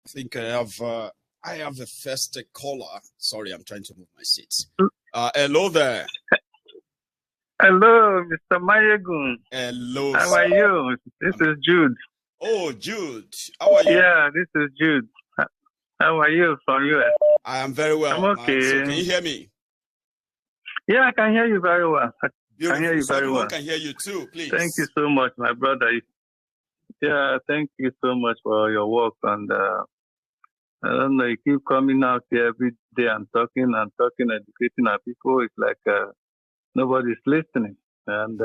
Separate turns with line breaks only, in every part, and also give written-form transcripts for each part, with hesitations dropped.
I think I have the first caller. Sorry, I'm trying to move my seats. Hello there.
Hello, Mr. Mayegun.
Hello.
How are you? This is Jude.
Oh, Jude. How are you?
Yeah, this is Jude. How are you from US?
I am very well.
I'm okay.
So can you hear me?
Yeah, I can hear you very well.
Beautiful.
I can hear you very
Everyone
well.
can hear you too, please.
Thank you so much, my brother. Yeah, thank you so much for your work. And I don't know, you keep coming out here every day and talking, educating our people. It's like nobody's listening. And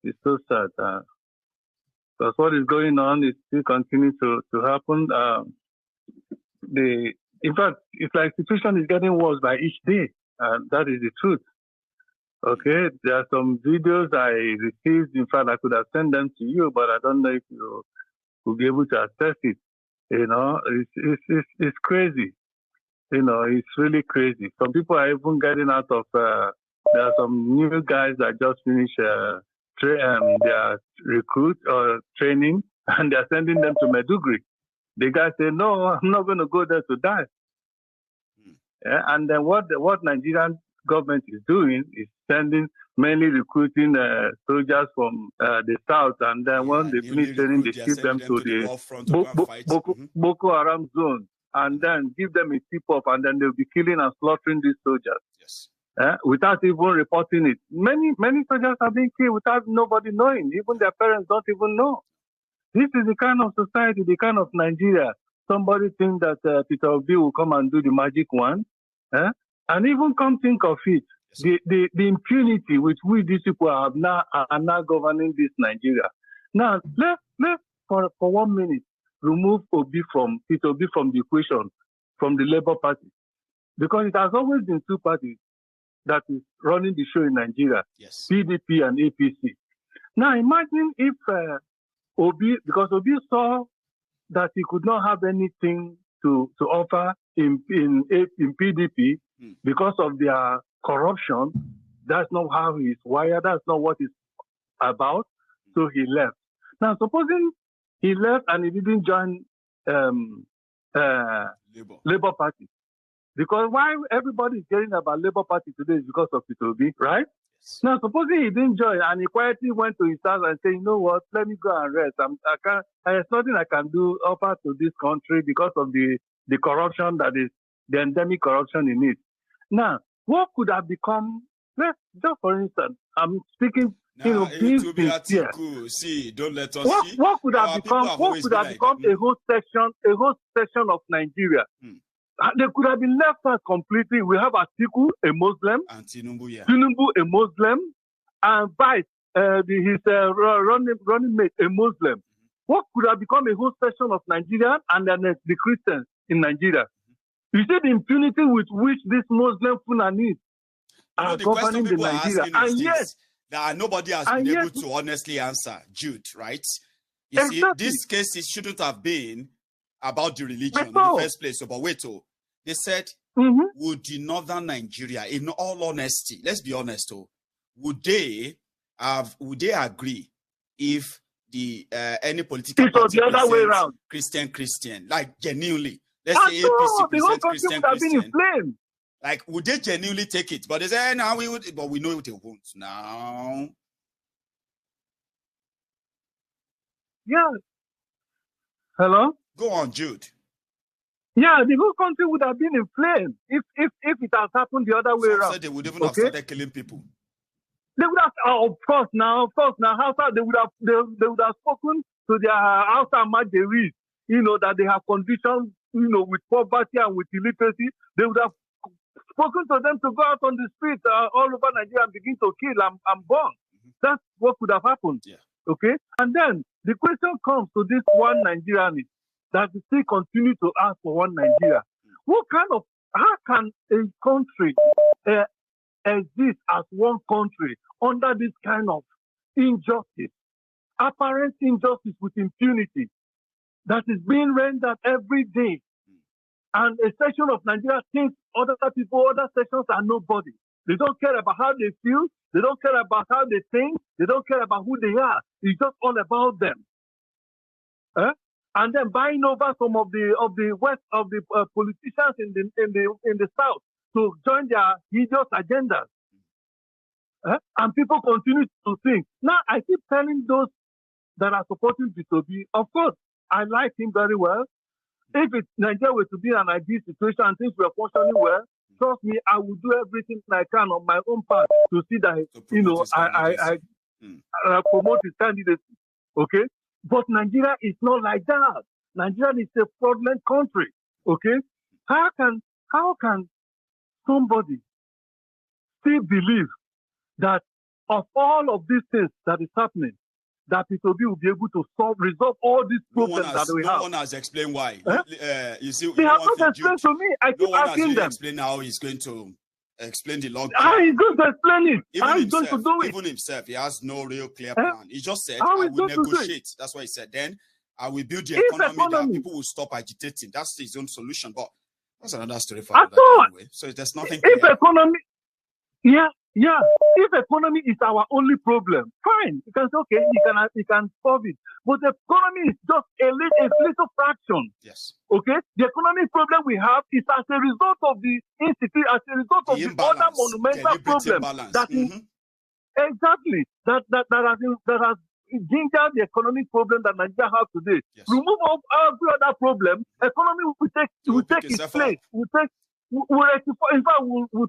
it's so sad. Because what is going on is still continuing to happen. In fact, it's like the situation is getting worse by each day. And that is the truth. Okay, there are some videos I received. In fact, I could have sent them to you, but I don't know if you will be able to access it. You know, it's crazy. You know, it's really crazy. Some people are even getting out of. There are some new guys that just finished their recruit or training, and they're sending them to Maiduguri. The guy say, "No, I'm not going to go there to die." Yeah, and then what Nigerian government is doing is mainly recruiting soldiers from the south, and then when they finish training, they ship them to the Boko Haram zone, and then give them a tip-off, and then they'll be killing and slaughtering these soldiers.
Yes.
Without even reporting it. Many soldiers are being killed without nobody knowing. Even their parents don't even know. This is the kind of society, the kind of Nigeria. Somebody think that Peter Obi will come and do the magic one. And even come think of it, yes, the impunity with which these people are now governing this Nigeria. Now, let's for 1 minute remove Peter Obi from the equation, from the Labour Party. Because it has always been two parties that is running the show in Nigeria,
yes,
PDP and APC. Now, imagine if because Obi saw that he could not have anything to offer in PDP because of their corruption. That's not how he's wired. That's not what he's about. So he left. Now, supposing he left and he didn't join Labour Party, because why everybody is hearing about Labour Party today is because of Peter Obi, right? Yes. Now, supposing he didn't join and he quietly went to his house and said, "You know what? Let me go and rest. There's nothing I can do offer to this country because of the corruption that is the endemic corruption in it." Now, what could have become? Just for instance, I'm speaking.
It will be Atiku. See, don't let us see.
What could have become? What could have become a whole section of Nigeria? They could have been left out completely. We have Atiku, a Muslim,
and
Tinubu, a Muslim, and Vice, his running mate, a Muslim. What could have become a whole section of Nigeria and then the Christians in Nigeria? You see the impunity with which these Muslim Funanis are governing the Nigeria. And yes,
that nobody has been able to honestly answer, Jude, right? You see, this case it shouldn't have been about the religion in the first place. But wait, they said, would the northern Nigeria, in all honesty, let's be honest, would they agree if the any political party
the other way around,
Christian, like genuinely, let's say APC presents Christian, like would they genuinely take it? But they say, now we would, but we know what they won't now.
Yeah. Hello?
Go on, Jude.
Yeah, the whole country would have been in flames if it had happened the other way around.
Said they would even have started killing people.
They would have, of course now, they would have spoken to their outside Majeris, that they have conditions, with poverty and with illiteracy. They would have spoken to them to go out on the streets all over Nigeria and begin to kill and burn. That's what could have happened.
Yeah.
Okay? And then the question comes to this one Nigerian that we still continue to ask for one Nigeria. How can a country exist as one country under this kind of injustice, apparent injustice with impunity that is being rendered every day? And a section of Nigeria thinks other sections are nobody. They don't care about how they feel. They don't care about how they think. They don't care about who they are. It's just all about them. and then buying over some of the west of the politicians in the south to join their hideous agendas. And people continue to think. Now I keep telling those that are supporting P2B, of course, I like him very well. If Nigeria were to be an ideal situation and things were functioning well, trust me, I will do everything I can on my own part to see that I promote his candidacy. Okay, but Nigeria is not like that. Nigeria is a fraudulent country. Okay, how can somebody still believe that of all of these things that is happening, that P2B will be able to resolve all these problems that we have?
No one has explained why. You see,
they have not explained to me. I keep asking them.
Explain how he's going to explain the long
plan. How he's going to explain it? How he's going to do it?
Even himself, he has no real clear plan. He just said, I will negotiate. That's what he said. Then I will build the economy that people will stop agitating. That's his own solution. But that's another story for another anyway. So there's nothing clear.
If economy, if economy is our only problem, fine. You can say, okay, you can solve it. But the economy is just a little fraction.
Yes.
Okay? The economic problem we have is as a result of the institute, as a result of the other monumental problem that exactly that has gingered the economic problem that Nigeria has today.
Yes.
Remove every other problem, economy will take its place. Will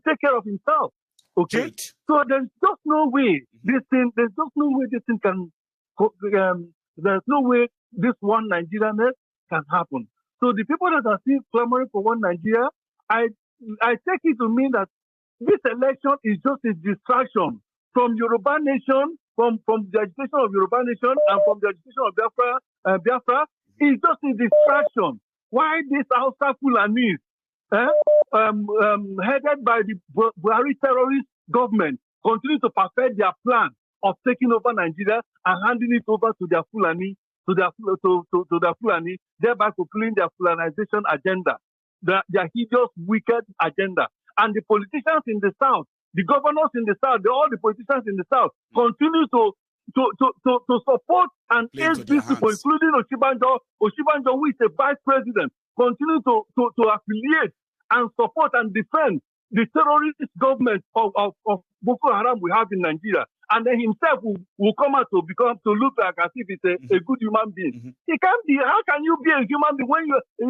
take care of itself. Okay,
Good.
So there's just no way this thing can. There's no way this one Nigeria can happen. So the people that are still clamoring for one Nigeria, I take it to mean that this election is just a distraction from Yoruba nation, from the agitation of Yoruba nation, and from the agitation of Biafra. It's just a distraction. Why this Hausa Fulanis? Headed by the Buhari terrorist government, continue to perfect their plan of taking over Nigeria and handing it over to their Fulani, thereby fulfilling their Fulanization agenda, their hideous, wicked agenda. And the politicians in the south, the governors in the south, all the politicians in the south continue to support and aid these people, including Oshibanjo, who is a vice president, continue to affiliate and support and defend the terrorist government of Boko Haram we have in Nigeria. And then himself will come out to look like as if he's a good human being. He can't be. How can you be a human being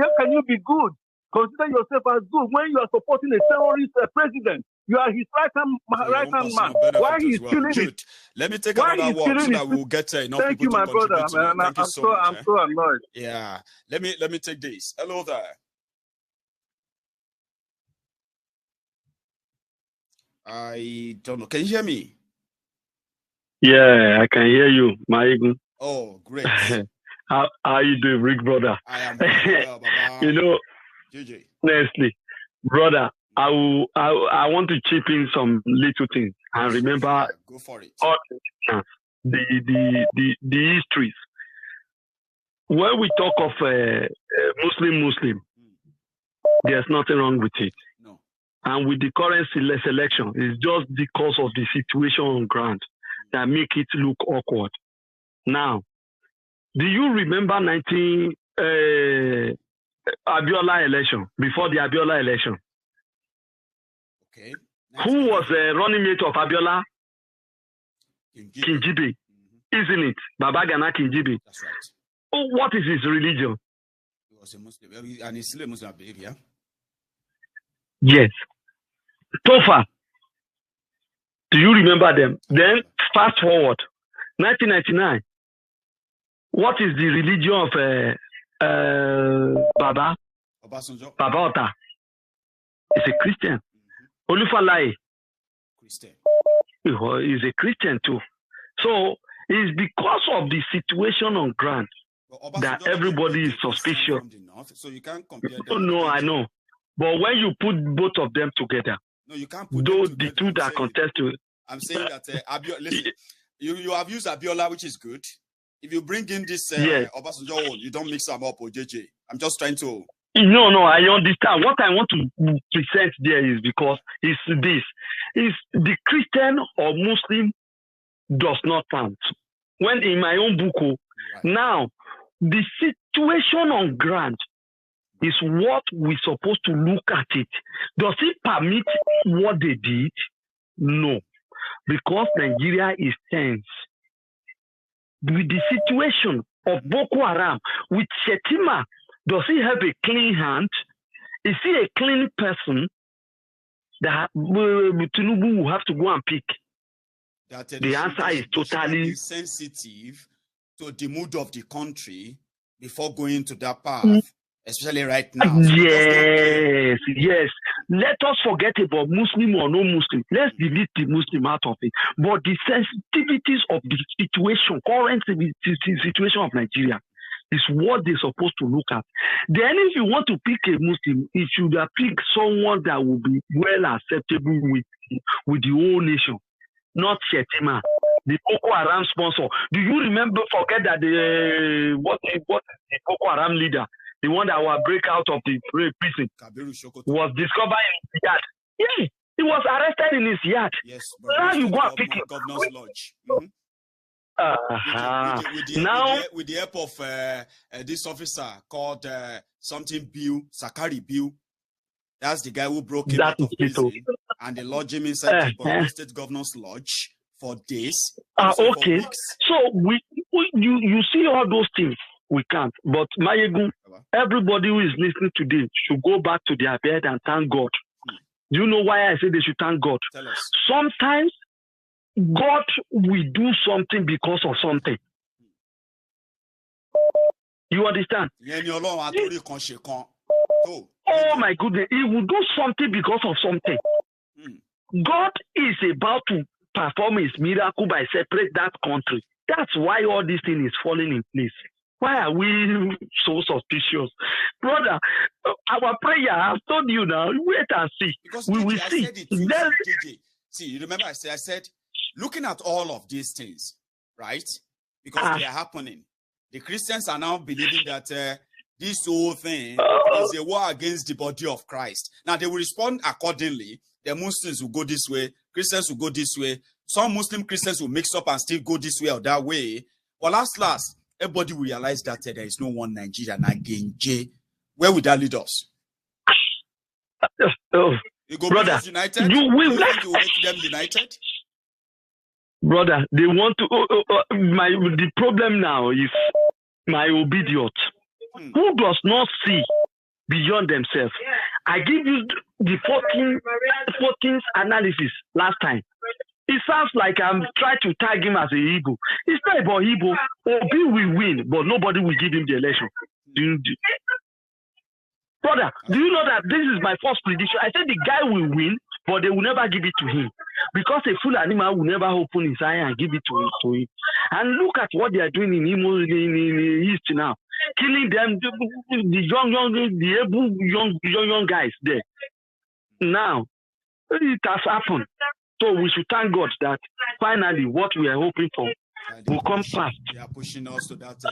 how can you be good? Consider yourself as good when you are supporting a terrorist president. You are his right hand man. Why he's killing it?
Let me take another one so that we'll get enough
Thank
people
you,
to
my brother.
Thank you so much.
I'm so annoyed.
Yeah. Let me take this. Hello there. I don't know. Can you hear me?
Yeah, I can hear you, Maigun.
Oh, great.
How are you doing, Rick, brother?
I am well, Baba.
You know,
JJ.
honestly, brother, I want to chip in some little things and remember
go for it.
All the histories. When we talk of Muslim, there's nothing wrong with it.
No.
And with the current selection, it's just because of the situation on ground that make it look awkward. Now, do you remember Abiola election, before the Abiola election?
Okay.
Who was a running mate of Abiola? Kinjibe. Isn't it? Baba Gana Kinjibe.
That's right.
Oh, what is his religion?
He was a Muslim, and he's still a Muslim, I believe, yeah?
Yes. Tofa. Do you remember them? Then, fast forward. 1999. What is the religion of Baba?
Obasanjo.
Baba Ota. He's a Christian. Olufalaye.
Christian.
He's a Christian too. So, it's because of the situation on ground that everybody is suspicious.
So you can't compare them.
Oh, no, I know. But when you put both of them together,
no, you can't put
though
them
the
together.
two that contest to.
I'm saying that listen, you have used Abiola, which is good. If you bring in this
Yes.
Obasanjo, you don't mix them up or JJ. I'm just trying to.
No, I understand. What I want to present there is because it's this. Is the Christian or Muslim does not count. When in my own book,
Right.
now, the situation on ground is what we're supposed to look at it. Does it permit what they did? No. Because Nigeria is tense. With the situation of Boko Haram, with Shetima, does he have a clean hand? Is he a clean person that Tinubu will have to go and pick? The answer is totally
sensitive to the mood of the country before going to that path, especially right now. So
yes. Let us forget about Muslim or no Muslim. Let's delete the Muslim out of it. But the sensitivities of the situation, current situation of Nigeria, is what they're supposed to look at. Then if you want to pick a Muslim, you should have picked someone that will be well acceptable with the whole nation, not Shetima, the Boko Haram sponsor. Do you forget that the Boko Haram leader, the one that will break out of the prison, was discovered in his yard? Yeah, he was arrested in his yard.
Yes,
now you go and pick him.
Governor's Lodge. With the help of this officer called something Bill, Sakari Bill. That's the guy who broke him out of prison and they lodged him inside the State Governor's Lodge for days.
Okay. So you see all those things. We can't. But Mayegu, everybody who is listening today should go back to their bed and thank God. Do you know why I say they should thank God?
Tell us.
Sometimes God will do something because of something. You understand? Oh my goodness, he will do something because of something. God is about to perform his miracle by separate that country. That's why all this thing is falling in place. Why are we so suspicious? Brother, our prayer, I've told you now, wait and see.
Because
we will see.
See, you remember I said, looking at all of these things, right? Because they are happening. The Christians are now believing that this whole thing is a war against the body of Christ. Now, they will respond accordingly. The Muslims will go this way. Christians will go this way. Some Muslim Christians will mix up and still go this way or that way. But last, everybody will realize that there is no one Nigeria again. Where would that lead us? You go
brother,
united?
You will
make them united?
Brother, they want to. The problem now is my obedience. Who does not see beyond themselves? I give you the 14th analysis last time. It sounds like I'm trying to tag him as a Igbo. It's not about Igbo. Obi will win, but nobody will give him the election. Brother, do you know that this is my first prediction? I said the guy will win, but they will never give it to him. Because a full animal will never open his eye and give it to him. And look at what they are doing in the East now. Killing them, the young guys there. Now, it has happened. So we should thank God that finally what we are hoping for will come fast.
They are pushing us to that.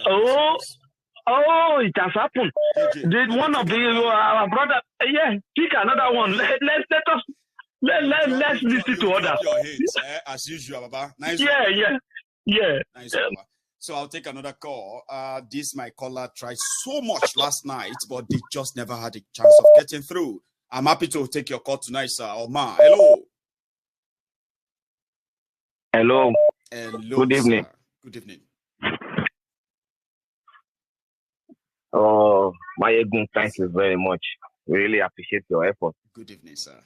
It has happened. One of our brother, pick another one. Let's listen to others.
As usual, Baba. Nice.
Yeah.
Nice, Baba. So I'll take another call. My caller tried so much last night, but they just never had a chance of getting through. I'm happy to take your call tonight, sir. Omar, hello.
Hello. Good evening.
Sir. Good evening.
Oh, Mayegun, thank you very much. Really appreciate your effort.
Good evening, sir.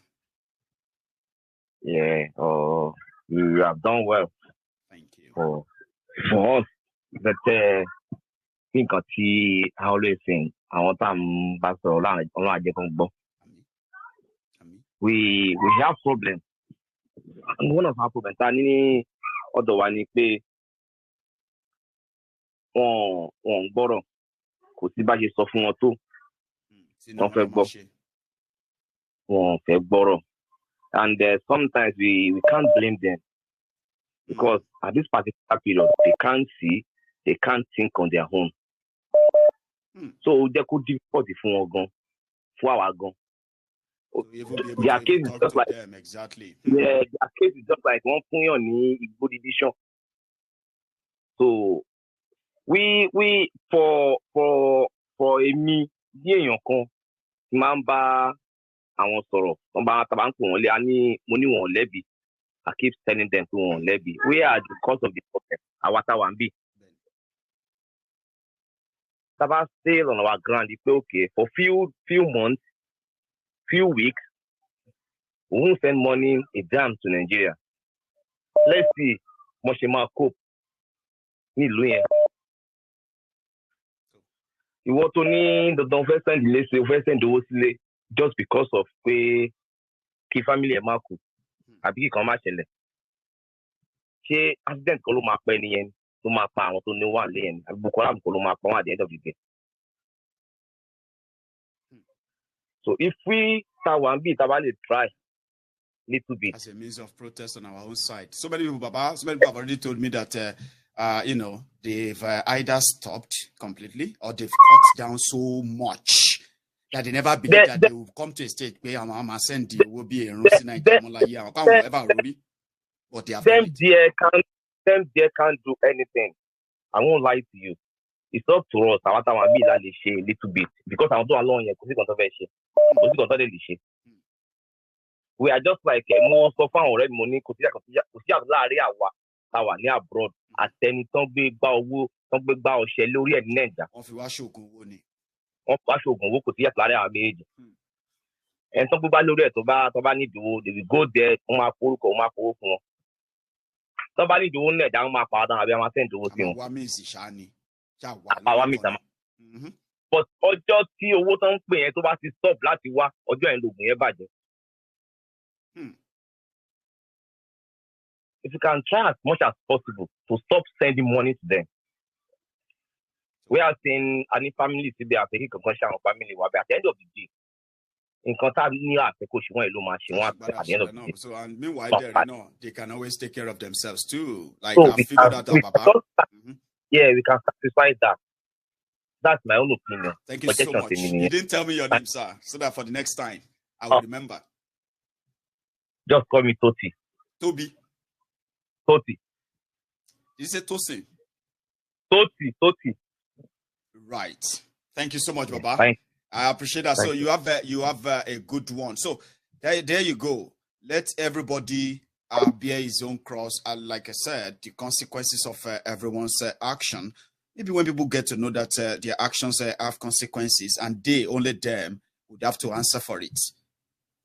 Yeah. You have done well.
Thank you.
For us, but think of I always think I want to back to we have problems. And one of our problems, any other one is pay on borrow. Kò sí bá ṣe sọ fún wọn tó. Wọ́n fẹ́ gbọ́. And sometimes we can't blame them because at this particular period they can't see, they can't think on their own. So they could difficult fún wọn gan, fún àwa gan. Their case is just like
them, exactly.
Yeah, their case is just like one point on the Igbo division. So we for èmi bí èèyàn kan máa ń bá àwọn sọ̀rọ̀ wọ́n bá tàbá ń pè wọ́n lé a ní mo ní wọn lẹ́bi. I keep telling them to wọn lẹ́bi. We are the cause of the problem. Àwa táwa ń bì. Tàbá stay on our ground pé okay for few months, few weeks, we won't send money a dime to Nigeria. Let's see mo ṣe máa cope nílùú yẹn. Ìwọ tó ní dandan fẹ́ send ilé sí o fẹ́ send owó sílé just because of pé kí family ẹ̀ máa kú àbí kí kan má ṣẹlẹ̀. Ṣé accident kan ló máa pa ẹni yẹn ló máa pa àwọn tó ní wà lé yẹn àbí Boko Haram kan ló máa pa wọn at the end of the day. So if we try little bit
as a means of protest on our own side. So many people have already told me that they've either stopped completely or they've cut down so much that they never believe that they will come to a state where I'm send you will be a but they have
them there can't do anything. I won't lie to you. It's up to us. I want to be a little bit because I don't alone here. We are just like most of our already money. Abroad. Àtẹni tán gbé gbá owó tán gbé gbá ọṣẹ lórí ẹ̀ ní Nàìjíríà.
Wọ́n fi wá ṣoògùn owó ni.
Wọ́n fi wá ṣoògùn owó kò sí yàtọ̀ láàrin àwọn méjèèjì. Ẹni tán gbé gbá lórí ẹ̀ tó bá ní ìdòwò they will go there wọ́n máa forúkọ wọ́n máa fowó fún wọn. Tán bá ní ìdòwò ní Nàìjíríà wọ́n máa pa àdán àbí àwọn máa sẹ́ǹdì owó sí wọn.
Àwa míìsì ṣáá ni.
Àwa míìsì àmà. But ọjọ́ tí owó tán ń pè yẹn tó bá ti stop láti wá ọjọ́ yẹn lògùn yẹn bàjẹ́. If you can try as much as possible to stop sending money to them. We are saying any family to be taking concussion of family at the end of the day. In contact near at the at the end of the day.
So and meanwhile they can always take care of themselves too. Like so I figured out about.
Yeah, we can satisfy that. That's my own opinion.
Thank you so much. You didn't tell me your name, sir. So that for the next time I will remember.
Just call me Toti.
Toby.
Toti.
You say Tosi?
Toti.
Right. Thank you so much, Baba. I appreciate that. So you have a good one. So there you go. Let everybody bear his own cross. Like I said, the consequences of everyone's action. Maybe when people get to know that their actions have consequences and only them would have to answer for it.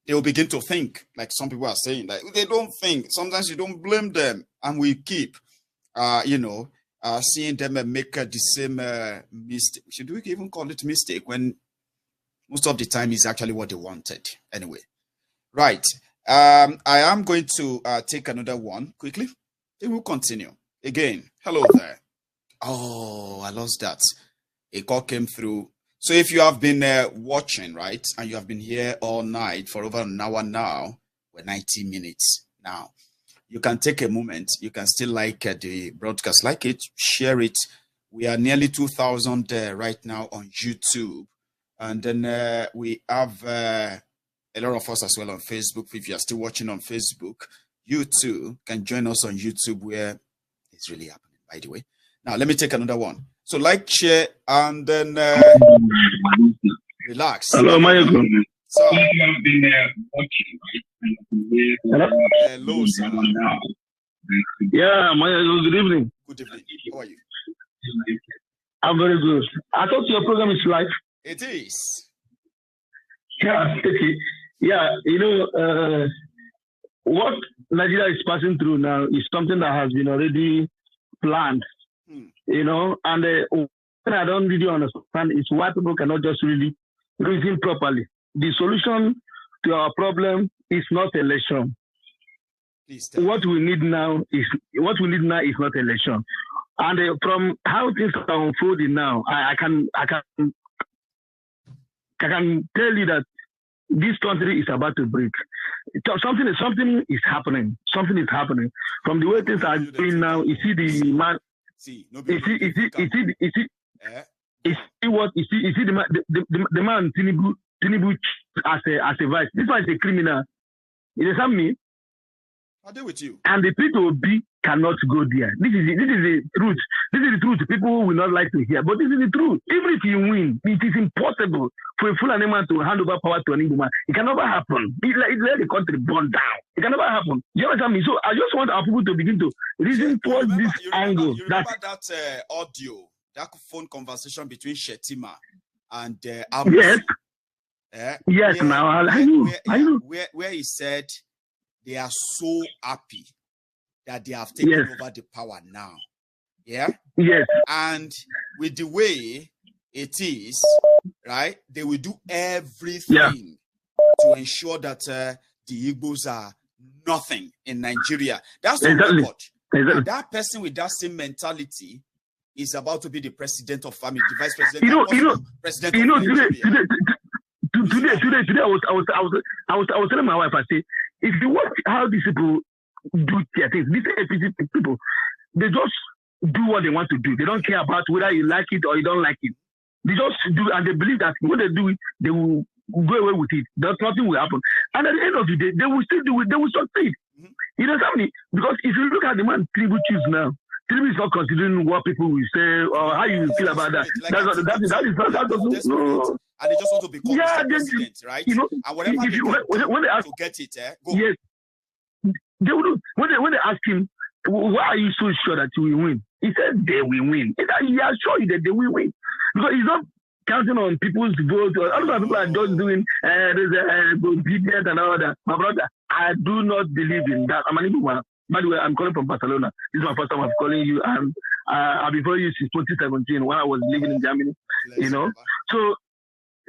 They will begin to think, like some people are saying, like they don't think. Sometimes you don't blame them, and we keep, seeing them make the same mistake. Should we even call it mistake when most of the time is actually what they wanted anyway? Right. I am going to take another one quickly. Then we'll continue again. Hello there. Oh, I lost that. A call came through. So if you have been watching, right, and you have been here all night for over an hour now, we're 90 minutes now. You can take a moment. You can still like the broadcast, like it, share it. We are nearly 2,000 right now on YouTube. And then we have a lot of us as well on Facebook. If you are still watching on Facebook, you too can join us on YouTube where it's really happening, by the way. Now, let me take another one. So like, share, and then relax.
Hello, Michael.
So,
hello,
sir.
Yeah, Michael, good evening.
Good evening. How are you?
I'm very good. I thought your program is live.
It is.
Yeah, yeah. What Nigeria is passing through now is something that has been already planned. And what I don't really understand is why people cannot just really reason properly. The solution to our problem is not election. What we need now is not election. And from how things are unfolding now, I can tell you that this country is about to break. Something is happening. Something is happening. From the way things are going now, you see the man. You see the man Tinubu as a vice. This one is a criminal. It is not me.
I deal with you.
And the P2B cannot go there. This is the truth. This is the truth. People will not like to hear, but this is the truth. Even if you win, it is impossible for a Fulani man to hand over power to an Igbo man. It can never happen. It's like the country burn down. It can never happen. You understand me? So I just want our people to begin to reason towards this angle.
You remember that audio, that phone conversation between Shetima and APC?
Yes. Yes. Now I know.
Where he said they are so happy that they have taken over the power now. Yeah?
Yes.
And with the way it is, right, they will do everything to ensure that the Igbos are nothing in Nigeria. That's the record. Exactly. That person with that same mentality is about to be the president of family, the vice president. President of Nigeria.
Today, I was telling my wife, I say, if you watch how these people do their things, these APC people, they just do what they want to do. They don't care about whether you like it or you don't like it. They just do, and they believe that when they do it, they will go away with it. Nothing will happen. And at the end of the day, they will still do it. They will succeed. Mm-hmm. You know what I mean? Because if you look at the man Tinubu choose now, Tinubu is not considering what people will say or how you feel about that. No.
And they just want to become president, right? You know, and whatever when they ask to get it, go.
Yes. They will do. When they ask him, why are you so sure that you will win? He said they will win. He assure you that they will win. Because he's not counting on people's vote. Other people are just doing obedience and all that. My brother, I do not believe in that. I'm an Igbo man. By the way, I'm calling from Barcelona. This is my first time I'm calling you. And I've been following you since 2017 when I was living in Germany. You know? So,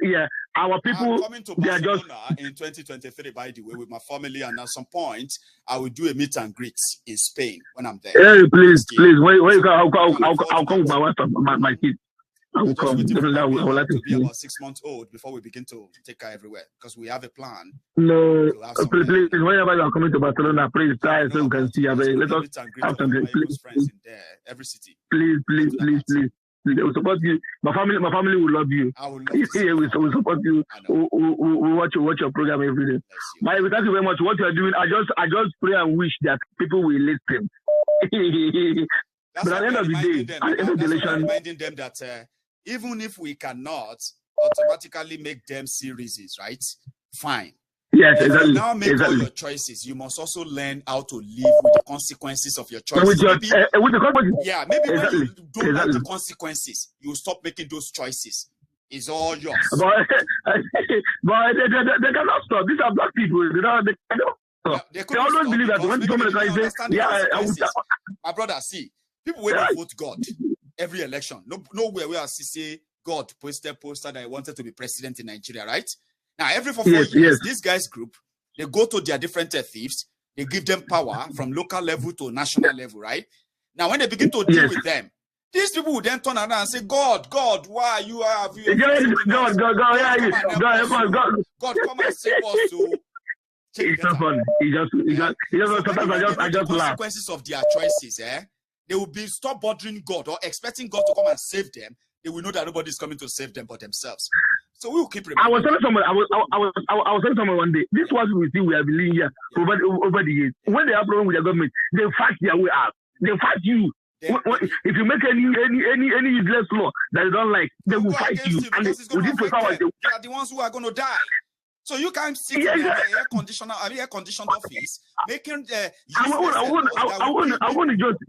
yeah, our people,
I'm coming to Barcelona in 2023, by the way, with my family, and at some point, I will do a meet and greet in Spain when I'm there.
Hey, please, where you go? I'll come with my wife and my kids. I will come.
I would like to be about 6 months old before we begin to take her everywhere, because we have a plan.
No, please, whenever you are coming to Barcelona, please try so we can see. Let us have some
friends in there, every city.
Please. They will support you. My family will love you.
I will love you.
We support you. We watch your program every day. Thank you very much. What you are doing, I just pray and wish that people will listen. But at the end of the day, at the end of the election,
reminding them that even if we cannot automatically make them see reasons, right? Fine.
Yes, exactly.
Now make all your choices. You must also learn how to live with the consequences of your choices.
With the consequences.
Yeah, maybe when you don't like the consequences, you stop making those choices. It's all yours.
But they cannot stop. These are black people. They cannot stop. They always believe that when government says,
my brother, see, people will vote God every election. Nowhere where Asishe God posted poster that he wanted to be president in Nigeria, right? Now, every 4 years, these guys group, they go to their different thieves, they give them power from local level to national level, right? Now, when they begin to deal with them, these people will then turn around and say, God, why you have you? God, come and save us to.
It's not funny. Sometimes I just laugh.
Consequences of their choices, they will be stop bothering God or expecting God to come and save them. They will know that nobody is coming to save them but themselves. So we will keep remembering.
I was telling someone one day, this was we see we have been living here over the years. When they have problem with the government, they fight their way out. They fight you. If you make any useless law that they don't like, they will fight you. And within 12 hours,
they are the ones who are going to die. So you can't sit in an air-conditioned office making
I want to just.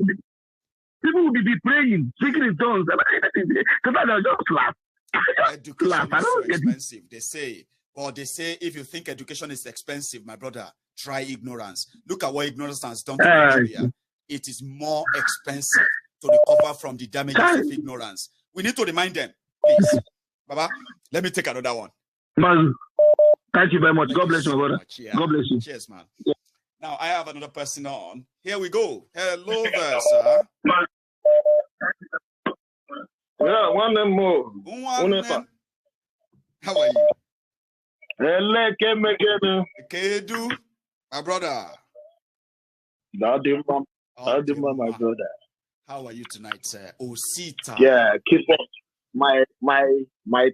People will be praying, speaking in tongues. Sometimes I'll just laugh.
Education is so expensive, they say. But they say if you think education is expensive, my brother, try ignorance. Look at what ignorance has done to Nigeria. It is more expensive to recover from the damages of ignorance. We need to remind them, please. Baba, let me take another one.
Man, thank you very much. God bless you, brother. God bless you.
Cheers, man. Yeah. Now, I have another person on. Here we go. Hello there, sir.
Yeah, one more.
How are you?
Kedu,
my brother.
My brother.
How are you tonight, sir? Osita.
Yeah, keep up. My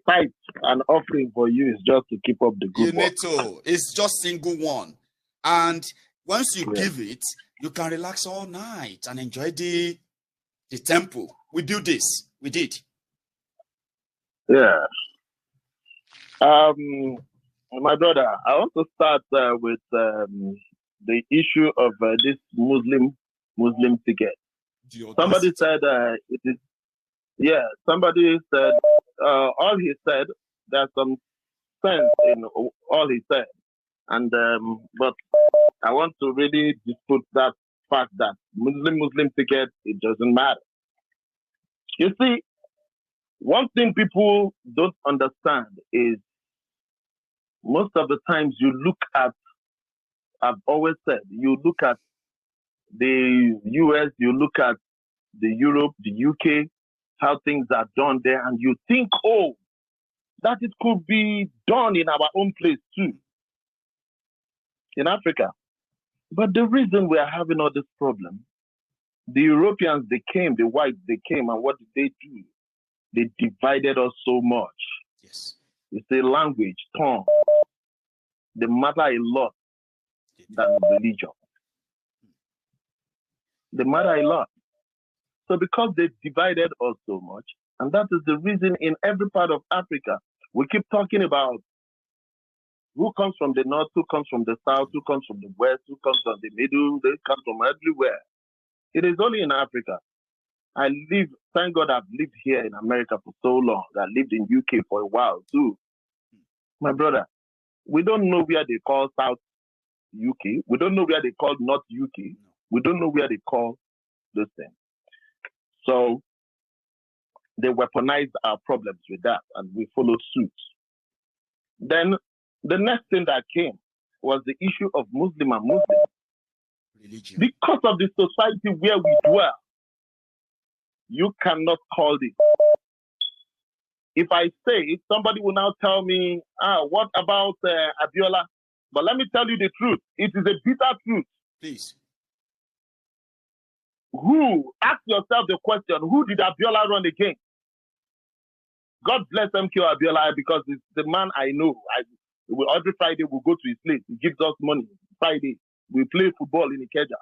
tithe and offering for you is just to keep up the good work.
You need to. It's just single one. And Once you give it, you can relax all night and enjoy the temple. We do this. We did.
Yeah. My brother, I want to start with the issue of this Muslim ticket. Somebody said it is. Yeah, somebody said all he said. There's some sense in all he said, and but I want to really dispute that fact that Muslim ticket, it doesn't matter. You see, one thing people don't understand is most of the times you look at, I've always said, you look at the US, you look at the Europe, the UK, how things are done there, and you think, oh, that it could be done in our own place too, in Africa. But the reason we are having all this problem, the Europeans, they came, the whites, they came, and what did they do? They divided us so much.
Yes.
It's a language, tongue. They matter a lot than religion. They matter a lot. So because they divided us so much, and that is the reason in every part of Africa, we keep talking about who comes from the north, who comes from the south, who comes from the west, who comes from the middle, they come from everywhere. It is only in Africa. Thank God I've lived here in America for so long. I lived in UK for a while too. My brother, we don't know where they call South UK. We don't know where they call North UK. We don't know where they call those things. So they weaponized our problems with that, and we followed suit. Then the next thing that came was the issue of Muslim and Muslim.
Religion.
Because of the society where we dwell, you cannot call it. If I say it, somebody will now tell me, what about Abiola? But let me tell you the truth. It is a bitter truth.
Please.
Ask yourself the question, who did Abiola run against? God bless MK Abiola, because it's the man I know. Every Friday we go to his place. He gives us money. Friday, we play football in Ikeja.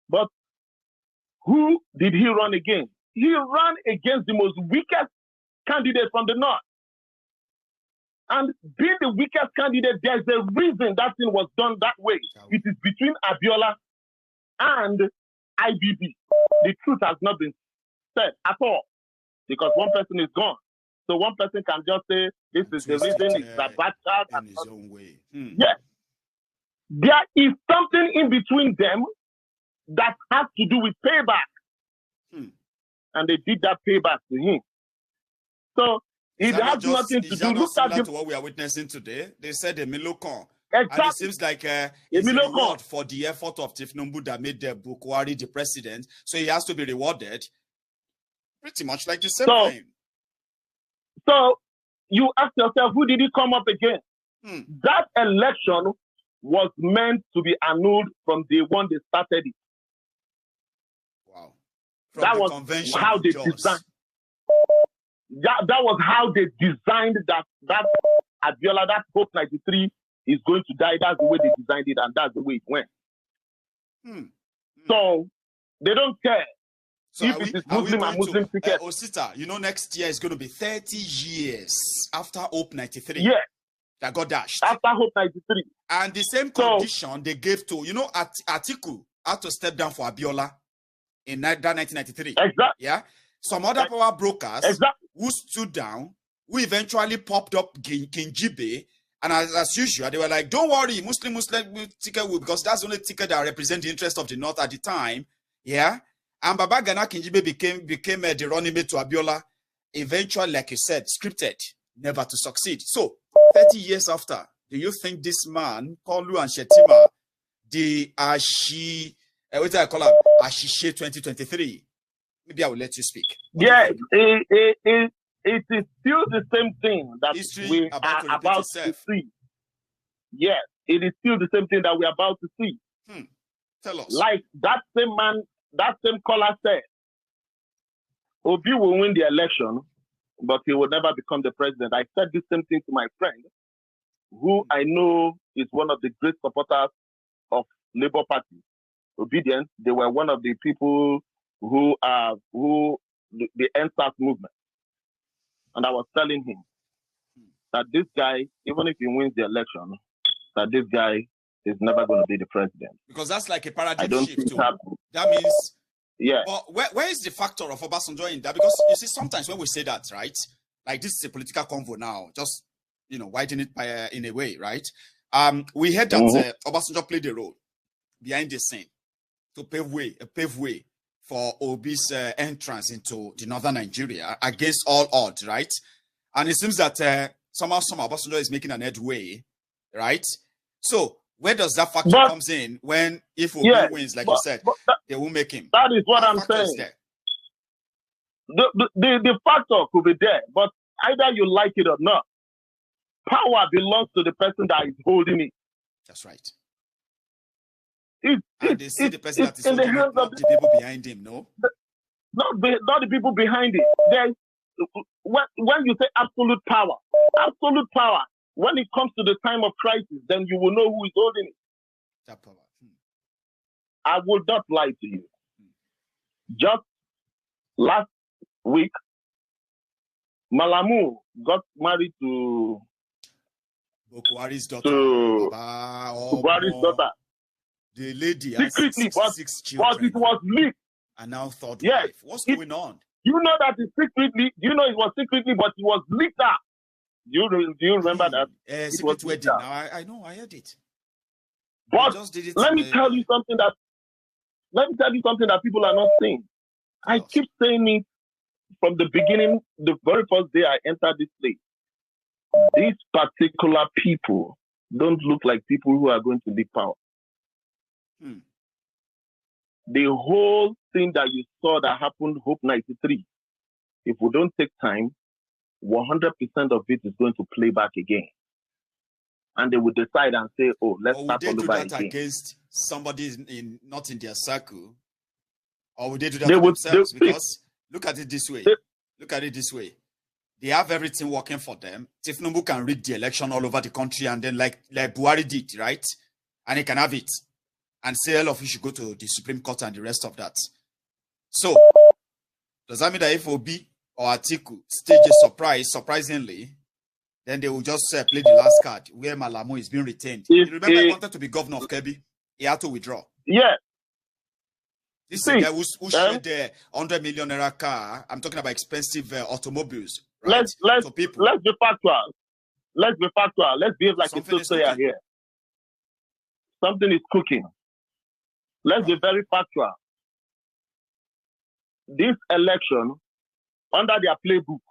But who did he run against? He ran against the most weakest candidate from the north. And being the weakest candidate, there's a reason that thing was done that way. It is between Abiola and IBB. The truth has not been said at all, because one person is gone. So one person can just say, this is the reason, it's a bad child.
In his own way.
Yes. There is something in between them that has to do with payback. And they did that payback to him. So it has nothing to do.
Look at what we are witnessing today. They said a Milokon. Exactly. And it seems like it's a reward for the effort of Tinubu that made the Bukwari the president. So he has to be rewarded. Pretty much like the same thing.
So you ask yourself, who did he come up against? That election was meant to be annulled from day one they started it.
Wow.
That was how they designed. That was how they designed that Abiola, that Hope 93 is going to die. That's the way they designed it, and that's the way it went. So they don't care.
So
if it is Muslim and Muslim ticket.
Osita, next year is going to be 30 years after Hope 93.
Yeah.
That got dashed.
After Hope 93.
And the same condition they gave to, Atiku had to step down for Abiola in that 1993.
Exactly.
Yeah. Some other power brokers who stood down, who eventually popped up Kinjibe, and as usual, they were like, don't worry, Muslim ticket will, because that's the only ticket that represents the interest of the North at the time. Yeah. And Baba Gana Kinjibe became the running mate to Abiola. Eventually, like you said, scripted, never to succeed. So, 30 years after, do you think this man, Kolu and Shetima, the Asishe 2023? Maybe I will let you speak.
Yeah, it is still the same thing that we are about to see. Yes, it is still the same thing that we are about to see.
Tell us.
Like that same man, that same caller said, Obi will win the election, but he will never become the president. I said the same thing to my friend, who I know is one of the great supporters of Labour Party, Obedience, they were one of the people who the NSAS movement. And I was telling him that this guy, even if he wins the election, that this guy is never going to be the president.
Because that's like a paradigm shift too. That means, where is the factor of Obasanjo in that? Because you see, sometimes when we say that, right, like this is a political convo now, just, widen it by, in a way, right? We heard that Obasanjo played a role behind the scene to pave way for Obi's entrance into the northern Nigeria against all odds, right? And it seems that somehow Obasanjo is making an headway, right? So where does that factor comes in when if Obi wins, like you said, they will make him?
That is what I'm saying. The factor could be there, but either you like it or not, power belongs to the person that is holding it.
That's right. And they see the person that is holding it, not the people behind him, no?
Not the people behind it. When you say absolute power, when it comes to the time of crisis, then you will know who is holding it.
That power.
I will not lie to you. Just last week, Malamu got married to
Buhari's daughter.
Buhari's daughter.
The lady has six children.
But it was leaked.
And now third wife. What's going on?
You know that it secretly. You know it was secretly, but it was leaked out. Do you remember that?
Secret wedding. Now I know. I heard it.
But let me tell you something that people are not saying. I keep saying it from the beginning, the very first day I entered this place. These particular people don't look like people who are going to lead power. The whole thing that you saw that happened, Hope 93, if we don't take time, 100% of it is going to play back again. And they will decide and say, oh, let's start all over again. Would they do that
against somebody not in their circle? Or would they do that for themselves? Because look at it this way. They have everything working for them. Tinubu can rig the election all over the country and then like Buhari did, right? And he can have it. And say all of you should go to the Supreme Court and the rest of that. So, does that mean that if Obi or Atiku stage a surprise, surprisingly, then they will just play the last card where Malamu is being retained? You remember he wanted to be governor of Kebbi? He had to withdraw.
Yeah.
This is a guy who shared the 100 million naira car. I'm talking about expensive automobiles. Right?
Let's be factual. Let's behave like a social here. Something is cooking. Let's be very factual. This election, under their playbook,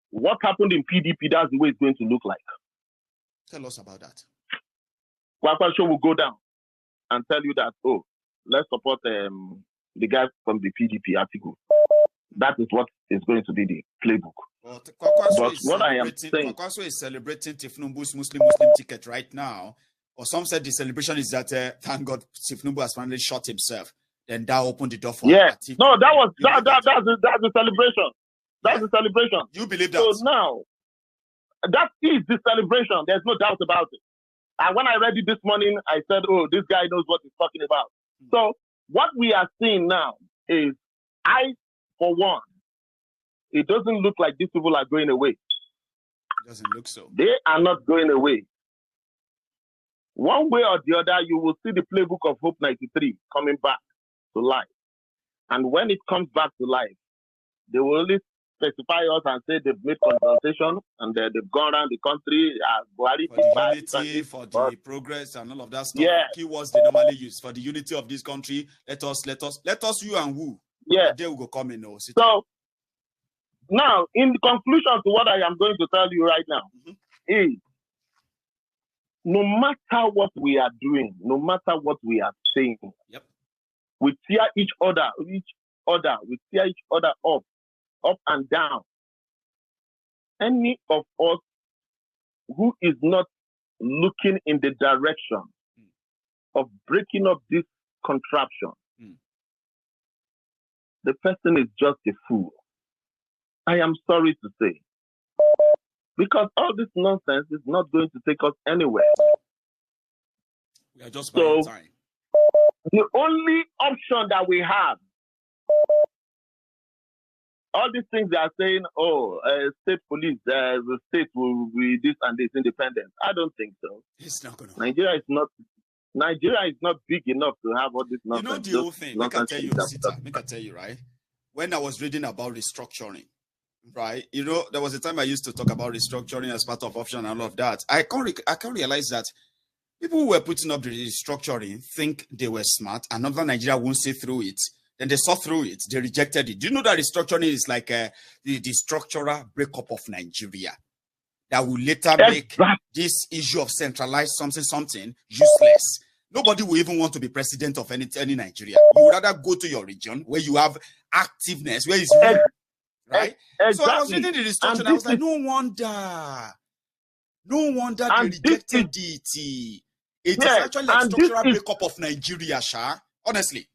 what happened in PDP, that's the way it's going to look like.
Tell us about that.
Kwakwa will go down and tell you that, oh, let's support the guy from the PDP article. That is what is going to be the playbook.
But what I am saying, Kwakwa is celebrating Tinubu's Muslim ticket right now. Or some said the celebration is that thank God Tinubu has finally shot himself. Then that opened the door for
Atiku. No, that's the celebration. That's the celebration.
You believe that?
So now, that is the celebration. There's no doubt about it. And when I read it this morning, I said, oh, this guy knows what he's talking about. So what we are seeing now is, for one, it doesn't look like these people are going away.
It doesn't look so.
They are not going away. One way or the other, you will see the playbook of Hope 93 coming back to life. And when it comes back to life, they will only specify us and say they've made consultation and they've gone around the country
for the unity, for the progress and all of that stuff. Yeah. Keywords they normally use for the unity of this country. Let us you and who.
Yeah.
They will go come in.
So now, in conclusion to what I am going to tell you right now, is no matter what we are doing, no matter what we are saying, we tear each other, we tear each other up and down. Any of us who is not looking in the direction of breaking up this contraption, the person is just a fool. I am sorry to say. Because all this nonsense is not going to take us anywhere.
We are just buying time.
The only option that we have, all these things they are saying, state police, the state will be this and this independent. I don't think so.
It's not going to.
Nigeria is not big enough to have all this nonsense.
You know the whole thing. Make I tell you, right? When I was reading about restructuring, right? You know, there was a time I used to talk about restructuring as part of option and all of that. I can't realize that people who were putting up the restructuring think they were smart, and other Nigeria won't see through it. Then they saw through it. They rejected it. Do you know that restructuring is like the structural breakup of Nigeria that will later make this issue of centralized something useless? Nobody will even want to be president of any Nigeria. You would rather go to your region where you have activeness, where it's real, right? Exactly. So I was reading the restructuring. I was like, no wonder they rejected it. It is actually like structural breakup of Nigeria, Sha. Honestly.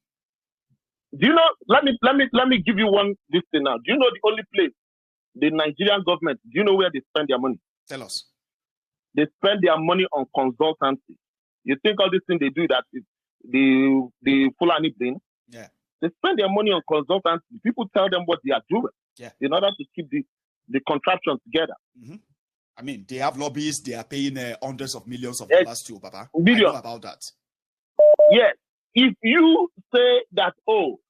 Do you know? Let me give you this thing now. Do you know the only place the Nigerian government? Do you know where they spend their money?
Tell us.
They spend their money on consultancy. You think all these things they do that is the Fulani thing?
Yeah.
They spend their money on consultancy. People tell them what they are doing.
Yeah.
In order to keep the contraption together.
Mm-hmm. I mean, they have lobbyists. They are paying hundreds of millions of dollars too, Papa.
Millions.
I know about that.
Yes. If you say that,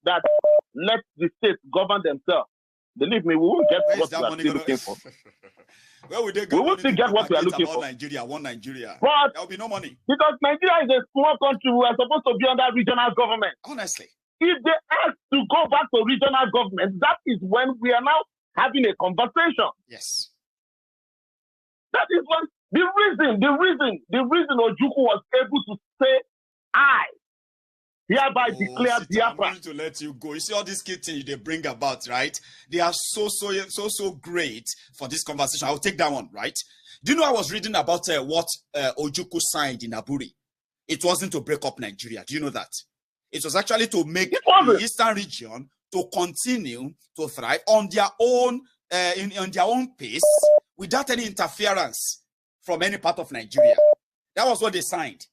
that let the states govern themselves, believe me, we won't get what we are still looking for.
Where would they
go? We will still get what we are looking for.
One Nigeria.
But
there will be no money.
Because Nigeria is a small country, we are supposed to be under regional government.
Honestly.
If they ask to go back to regional government, that is when we are now having a conversation.
Yes.
That is when the reason Ojukwu was able to say, I hereby declare Biafra.
I'm going to let you go. You see all these key things they bring about, right? They are so great for this conversation. I'll take that one, right? Do you know I was reading about what Ojukwu signed in Aburi? It wasn't to break up Nigeria. Do you know that? It was actually to make the Eastern region to continue to thrive on their own, on their own pace, without any interference from any part of Nigeria. That was what they signed.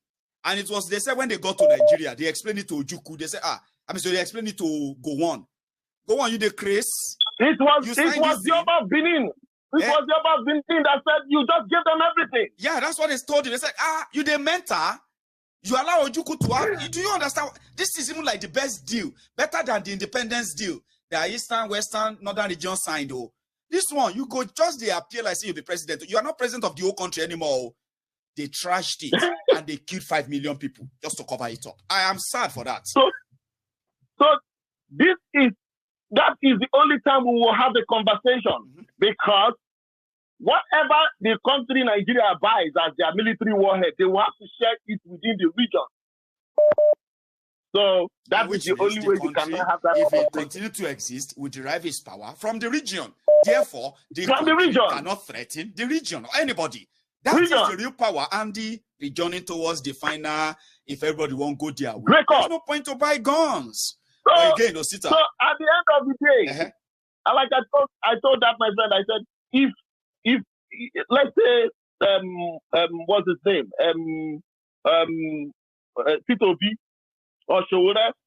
And it was, they said when they got to Nigeria, they explained it to Ojukwu. They said, so they explained it to Gowon. Gowon, you the Chris?
It was the Oba Benin. It was the Oba Benin that said, you just give them everything.
Yeah, that's what they told you. They said, you the mentor. You allow Ojukwu to have, do you understand? This is even like the best deal, better than the independence deal. The Eastern, Western, Northern region signed. This one, you go just they appear like say you'll be president. You are not president of the whole country anymore. They trashed it and they killed 5 million people just to cover it up. I am sad for that.
So that is the only time we will have the conversation, because whatever the country Nigeria buys as their military warhead, they will have to share it within the region. So that is the only way you can have that.
If it continues to exist, will derive its power from the region. Therefore, the region cannot threaten the region or anybody. That is the real power, and the regioning towards the final. If everybody won't go their way, there's no point to buy guns.
So at the end of the day, I told that my friend, I said, if let's say what's his name, Tito B or Showora